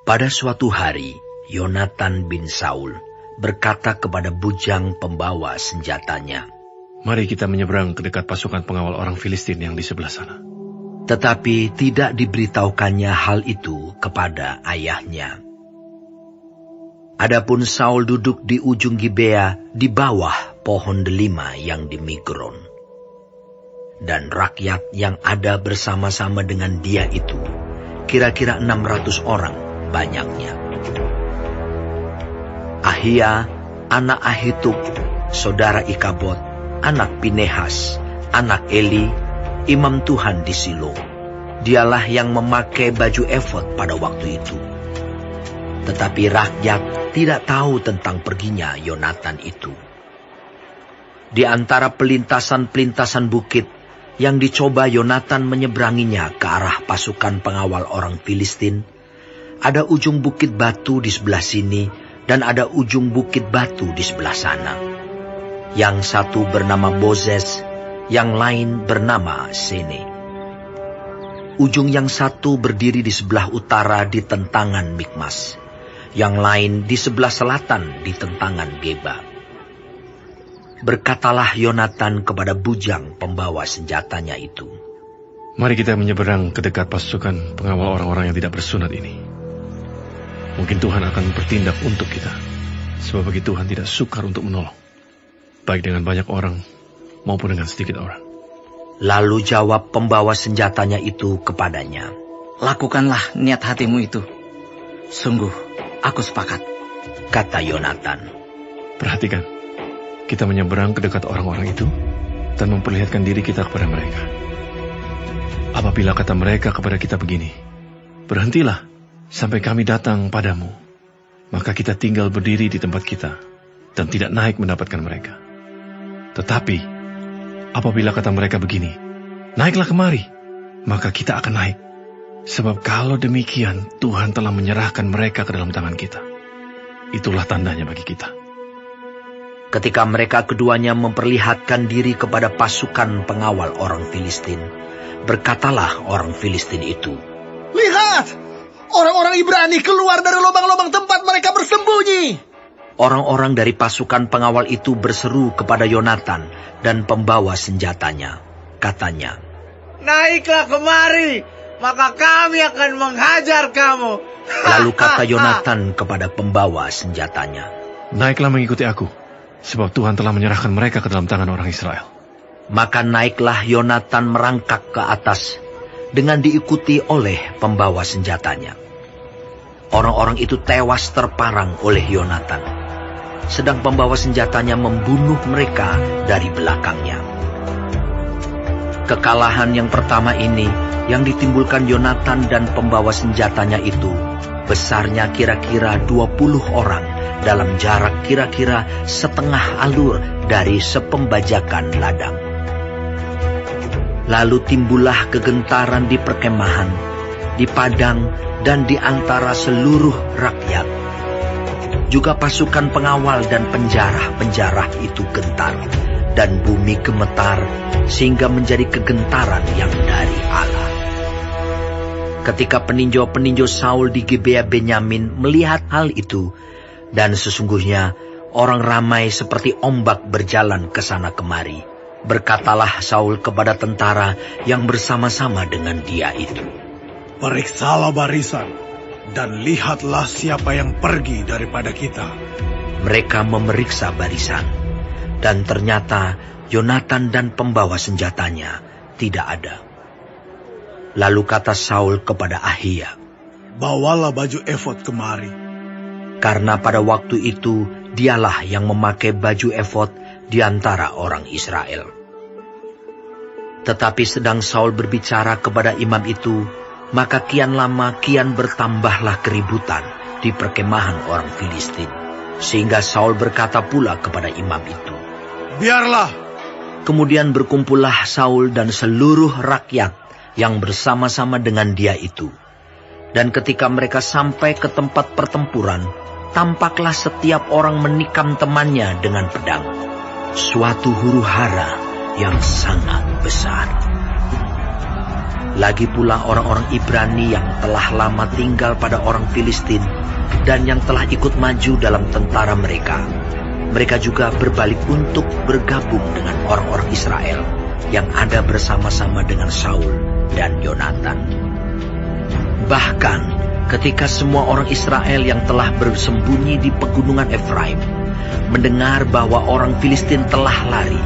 Pada suatu hari, Yonatan bin Saul berkata kepada bujang pembawa senjatanya, "Mari kita menyeberang ke dekat pasukan pengawal orang Filistin yang di sebelah sana." Tetapi tidak diberitahukannya hal itu kepada ayahnya. Adapun Saul duduk di ujung Gibea di bawah pohon delima yang di Migron. Dan rakyat yang ada bersama-sama dengan dia itu kira-kira 600 orang banyaknya. Ahia, anak Ahitub, saudara Ikabod, anak Pinehas, anak Eli, imam Tuhan di Silo. Dialah yang memakai baju efod pada waktu itu. Tetapi rakyat tidak tahu tentang perginya Yonatan itu. Di antara pelintasan-pelintasan bukit yang dicoba Yonatan menyeberanginya ke arah pasukan pengawal orang Filistin, ada ujung bukit batu di sebelah sini dan ada ujung bukit batu di sebelah sana. Yang satu bernama Bozez, yang lain bernama Sene. Ujung yang satu berdiri di sebelah utara di tentangan Mikmas, yang lain di sebelah selatan di tentangan Geba. Berkatalah Yonatan kepada bujang pembawa senjatanya itu, "Mari kita menyeberang ke dekat pasukan pengawal orang-orang yang tidak bersunat ini. Mungkin Tuhan akan bertindak untuk kita, sebab bagi Tuhan tidak sukar untuk menolong, baik dengan banyak orang maupun dengan sedikit orang." Lalu jawab pembawa senjatanya itu kepadanya, "Lakukanlah niat hatimu itu. Sungguh, aku sepakat," kata Yonatan. "Perhatikan, kita menyeberang ke dekat orang-orang itu dan memperlihatkan diri kita kepada mereka. Apabila kata mereka kepada kita begini, 'Berhentilah sampai kami datang padamu,' maka kita tinggal berdiri di tempat kita dan tidak naik mendapatkan mereka. Tetapi apabila kata mereka begini, 'Naiklah kemari,' maka kita akan naik. Sebab kalau demikian Tuhan telah menyerahkan mereka ke dalam tangan kita. Itulah tandanya bagi kita." Ketika mereka keduanya memperlihatkan diri kepada pasukan pengawal orang Filistin, berkatalah orang Filistin itu, "Lihat! Orang-orang Ibrani keluar dari lubang-lubang tempat mereka bersembunyi." Orang-orang dari pasukan pengawal itu berseru kepada Yonatan dan pembawa senjatanya. Katanya, "Naiklah kemari, maka kami akan menghajar kamu." Lalu kata Yonatan kepada pembawa senjatanya, "Naiklah mengikuti aku, sebab Tuhan telah menyerahkan mereka ke dalam tangan orang Israel." Maka naiklah Yonatan merangkak ke atas dengan diikuti oleh pembawa senjatanya. Orang-orang itu tewas terparang oleh Yonatan, sedang pembawa senjatanya membunuh mereka dari belakangnya. Kekalahan yang pertama ini yang ditimbulkan Yonatan dan pembawa senjatanya itu besarnya kira-kira 20 orang dalam jarak kira-kira setengah alur dari sepembajakan ladang. Lalu timbullah kegentaran di perkemahan, di padang, dan di antara seluruh rakyat. Juga pasukan pengawal dan penjarah-penjarah itu gentar, dan bumi gemetar, sehingga menjadi kegentaran yang dari Allah. Ketika peninjau-peninjau Saul di Gibea Benyamin melihat hal itu, dan sesungguhnya orang ramai seperti ombak berjalan ke sana kemari, berkatalah Saul kepada tentara yang bersama-sama dengan dia itu, "Periksalah barisan, dan lihatlah siapa yang pergi daripada kita." Mereka memeriksa barisan, dan ternyata Yonatan dan pembawa senjatanya tidak ada. Lalu kata Saul kepada Ahia, "Bawalah baju efod kemari." Karena pada waktu itu dialah yang memakai baju efod di antara orang Israel. Tetapi sedang Saul berbicara kepada imam itu, maka kian lama kian bertambahlah keributan di perkemahan orang Filistin, sehingga Saul berkata pula kepada imam itu, "Biarlah." Kemudian berkumpullah Saul dan seluruh rakyat yang bersama-sama dengan dia itu. Dan ketika mereka sampai ke tempat pertempuran, tampaklah setiap orang menikam temannya dengan pedang. Suatu huru-hara yang sangat besar. Lagi pula orang-orang Ibrani yang telah lama tinggal pada orang Filistin dan yang telah ikut maju dalam tentara mereka. Mereka juga berbalik untuk bergabung dengan orang-orang Israel yang ada bersama-sama dengan Saul dan Yonatan. Bahkan ketika semua orang Israel yang telah bersembunyi di pegunungan Efraim mendengar bahwa orang Filistin telah lari,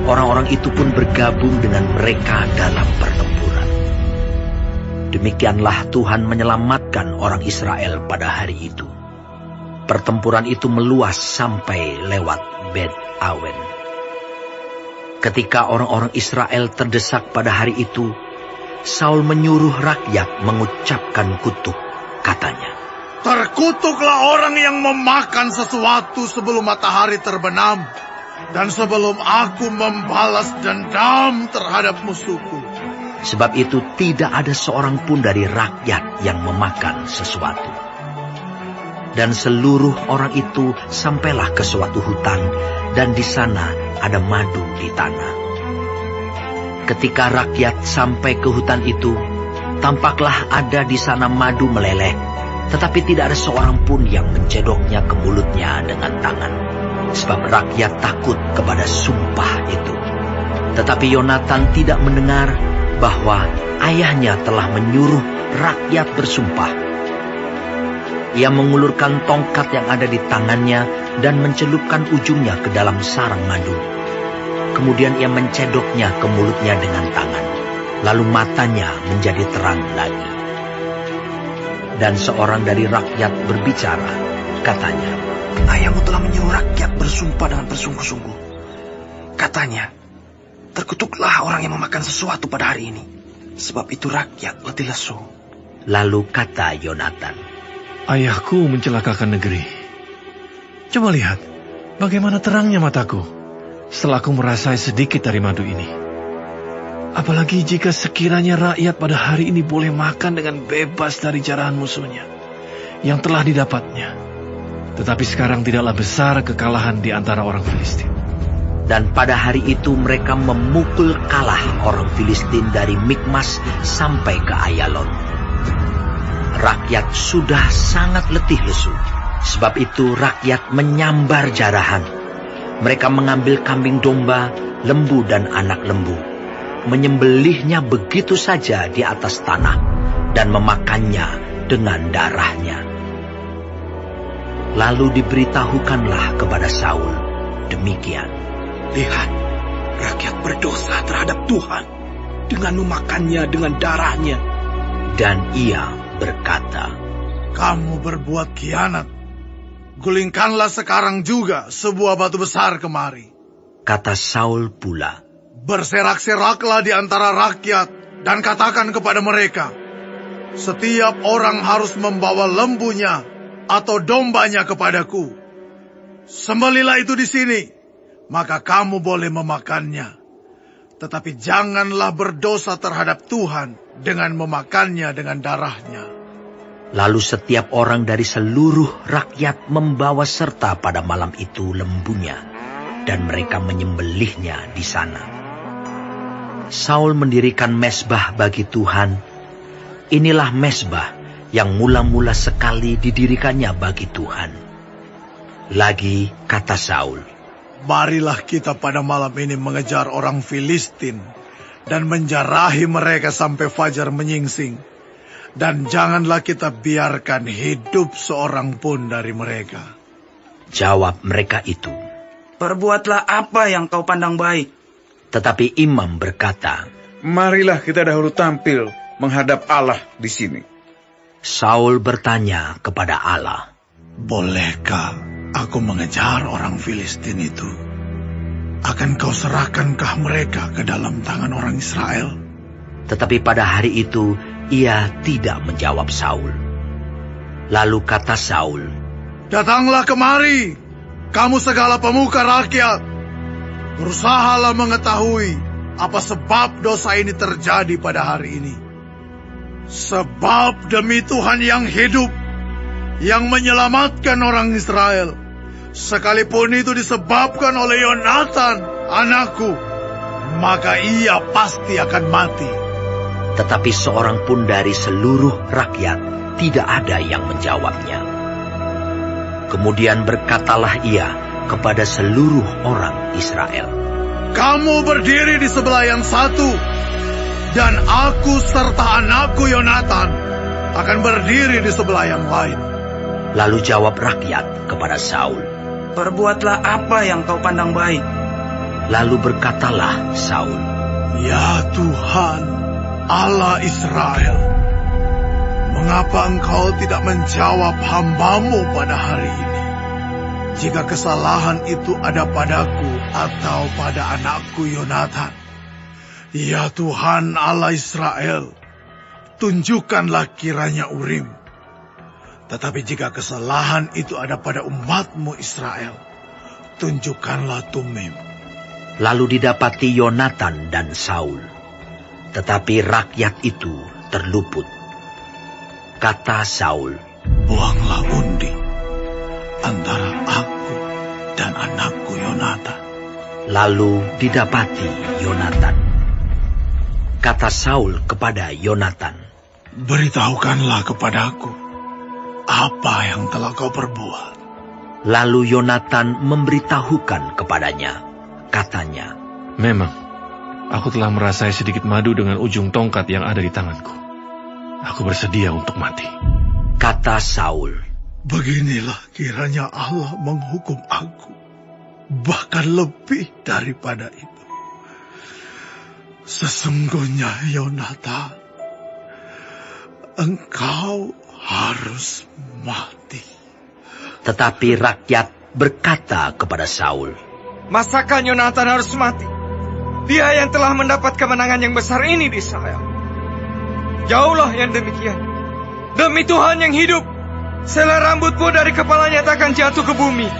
orang-orang itu pun bergabung dengan mereka dalam pertempuran. Demikianlah Tuhan menyelamatkan orang Israel pada hari itu. Pertempuran itu meluas sampai lewat Bet Awen. Ketika orang-orang Israel terdesak pada hari itu, Saul menyuruh rakyat mengucapkan kutuk. Katanya, "Terkutuklah orang yang memakan sesuatu sebelum matahari terbenam, dan sebelum aku membalas dendam terhadap musuhku." Sebab itu tidak ada seorang pun dari rakyat yang memakan sesuatu. Dan seluruh orang itu sampailah ke suatu hutan, dan di sana ada madu di tanah. Ketika rakyat sampai ke hutan itu, tampaklah ada di sana madu meleleh, tetapi tidak ada seorang pun yang mencedoknya ke mulutnya dengan tangan, sebab rakyat takut kepada sumpah itu. Tetapi Yonatan tidak mendengar bahwa ayahnya telah menyuruh rakyat bersumpah. Ia mengulurkan tongkat yang ada di tangannya dan mencelupkan ujungnya ke dalam sarang madu. Kemudian ia mencedoknya ke mulutnya dengan tangan. Lalu matanya menjadi terang lagi. Dan seorang dari rakyat berbicara, katanya, "Ayahmu telah menyuruh rakyat bersumpah dengan bersungguh-sungguh. Katanya, terkutuklah orang yang memakan sesuatu pada hari ini, sebab itu rakyat letih lesu." Lalu kata Yonatan, "Ayahku mencelakakan negeri. Coba lihat bagaimana terangnya mataku setelah aku merasai sedikit dari madu ini. Apalagi jika sekiranya rakyat pada hari ini boleh makan dengan bebas dari jarahan musuhnya yang telah didapatnya. Tetapi sekarang tidaklah besar kekalahan di antara orang Filistin." Dan pada hari itu mereka memukul kalah orang Filistin dari Mikmas sampai ke Ayalon. Rakyat sudah sangat letih lesu. Sebab itu rakyat menyambar jarahan. Mereka mengambil kambing domba, lembu dan anak lembu, menyembelihnya begitu saja di atas tanah, dan memakannya dengan darahnya. Lalu diberitahukanlah kepada Saul demikian, "Lihat, rakyat berdosa terhadap Tuhan dengan memakannya dengan darahnya." Dan ia berkata, "Kamu berbuat khianat. Gulingkanlah sekarang juga sebuah batu besar kemari." Kata Saul pula, "Berserak-seraklah di antara rakyat dan katakan kepada mereka, setiap orang harus membawa lembunya atau dombanya kepadaku. Sembelilah itu di sini, maka kamu boleh memakannya. Tetapi janganlah berdosa terhadap Tuhan dengan memakannya dengan darahnya." Lalu setiap orang dari seluruh rakyat membawa serta pada malam itu lembunya, dan mereka menyembelihnya di sana. Saul mendirikan mezbah bagi Tuhan. Inilah mezbah yang mula-mula sekali didirikannya bagi Tuhan. Lagi kata Saul, "Marilah kita pada malam ini mengejar orang Filistin dan menjarahi mereka sampai fajar menyingsing. Dan janganlah kita biarkan hidup seorang pun dari mereka." Jawab mereka itu, "Perbuatlah apa yang kau pandang baik." Tetapi imam berkata, "Marilah kita dahulu tampil menghadap Allah di sini." Saul bertanya kepada Allah, "Bolehkah aku mengejar orang Filistin itu? Akan kau serahkankah mereka ke dalam tangan orang Israel?" Tetapi pada hari itu ia tidak menjawab Saul. Lalu kata Saul, "Datanglah kemari, kamu segala pemuka rakyat. Berusahalah mengetahui apa sebab dosa ini terjadi pada hari ini. Sebab demi Tuhan yang hidup, yang menyelamatkan orang Israel, sekalipun itu disebabkan oleh Yonatan, anakku, maka ia pasti akan mati. tetapi seorang pun dari seluruh rakyat tidak ada yang menjawabnya. Kemudian berkatalah ia kepada seluruh orang Israel, "Kamu berdiri di sebelah yang satu, dan aku serta anakku Yonatan akan berdiri di sebelah yang lain." Lalu jawab rakyat kepada Saul, Perbuatlah apa yang kau pandang baik. Lalu berkatalah Saul, "Ya Tuhan, Allah Israel, mengapa engkau tidak menjawab hamba-Mu pada hari ini? Jika kesalahan itu ada padaku atau pada anakku Yonatan, ya Tuhan Allah Israel, tunjukkanlah kiranya Urim. Tetapi jika kesalahan itu ada pada umat-Mu Israel, tunjukkanlah Tumim." Lalu didapati Yonatan dan Saul, tetapi rakyat itu terluput. Kata Saul, "Buanglah undi antara aku dan anakku Yonatan." Lalu didapati Yonatan. Kata Saul kepada Yonatan, "Beritahukanlah kepadaku apa yang telah kau perbuat." Lalu Yonatan memberitahukan kepadanya. Katanya, Memang, aku telah merasai sedikit madu dengan ujung tongkat yang ada di tanganku. Aku bersedia untuk mati. Kata Saul, "Beginilah kiranya Allah menghukum aku, bahkan lebih daripada itu. Sesungguhnya Yonatan, engkau harus mati." Tetapi rakyat berkata kepada Saul, Masakan Yonatan harus mati? Dia yang telah mendapat kemenangan yang besar ini di Israel. Jauhlah yang demikian. Demi Tuhan yang hidup, selai rambutmu dari kepalanya takkan jatuh ke bumi.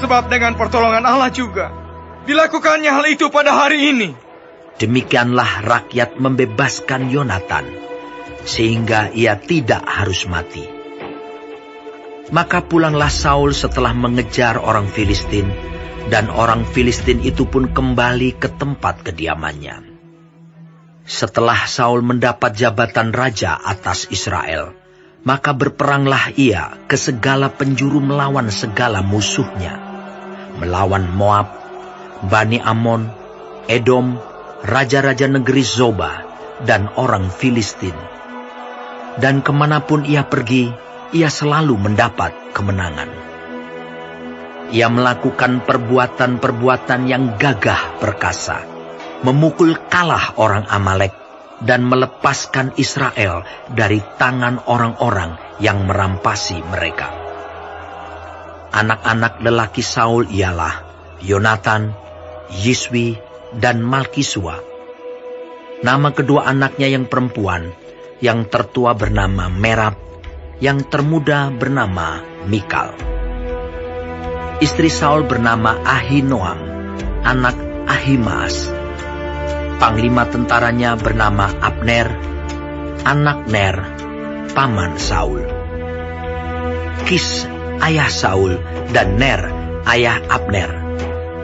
Sebab dengan pertolongan Allah juga dilakukannya hal itu pada hari ini. Demikianlah rakyat membebaskan Yonatan, sehingga ia tidak harus mati. Maka pulanglah Saul setelah mengejar orang Filistin, dan orang Filistin itu pun kembali ke tempat kediamannya. Setelah Saul mendapat jabatan raja atas Israel, maka berperanglah ia ke segala penjuru melawan segala musuhnya, melawan Moab, Bani Amon, Edom, raja-raja negeri Zoba, dan orang Filistin. Dan kemanapun ia pergi, ia selalu mendapat kemenangan. Ia melakukan perbuatan-perbuatan yang gagah perkasa, memukul kalah orang Amalek, dan melepaskan Israel dari tangan orang-orang yang merampasi mereka. Anak-anak lelaki Saul ialah Yonatan, Yiswi, dan Malkisua. Nama kedua anaknya yang perempuan, yang tertua bernama Merab, yang termuda bernama Mikal. Istri Saul bernama Ahinoam, anak Ahimaas. Panglima tentaranya bernama Abner, anak Ner, paman Saul. Kis, ayah Saul, dan Ner, ayah Abner,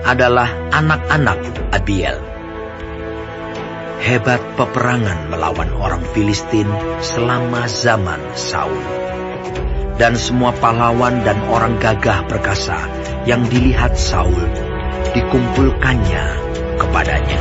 adalah anak-anak Abiel. Hebat peperangan melawan orang Filistin selama zaman Saul. Dan semua pahlawan dan orang gagah perkasa yang dilihat Saul, dikumpulkannya kepadanya.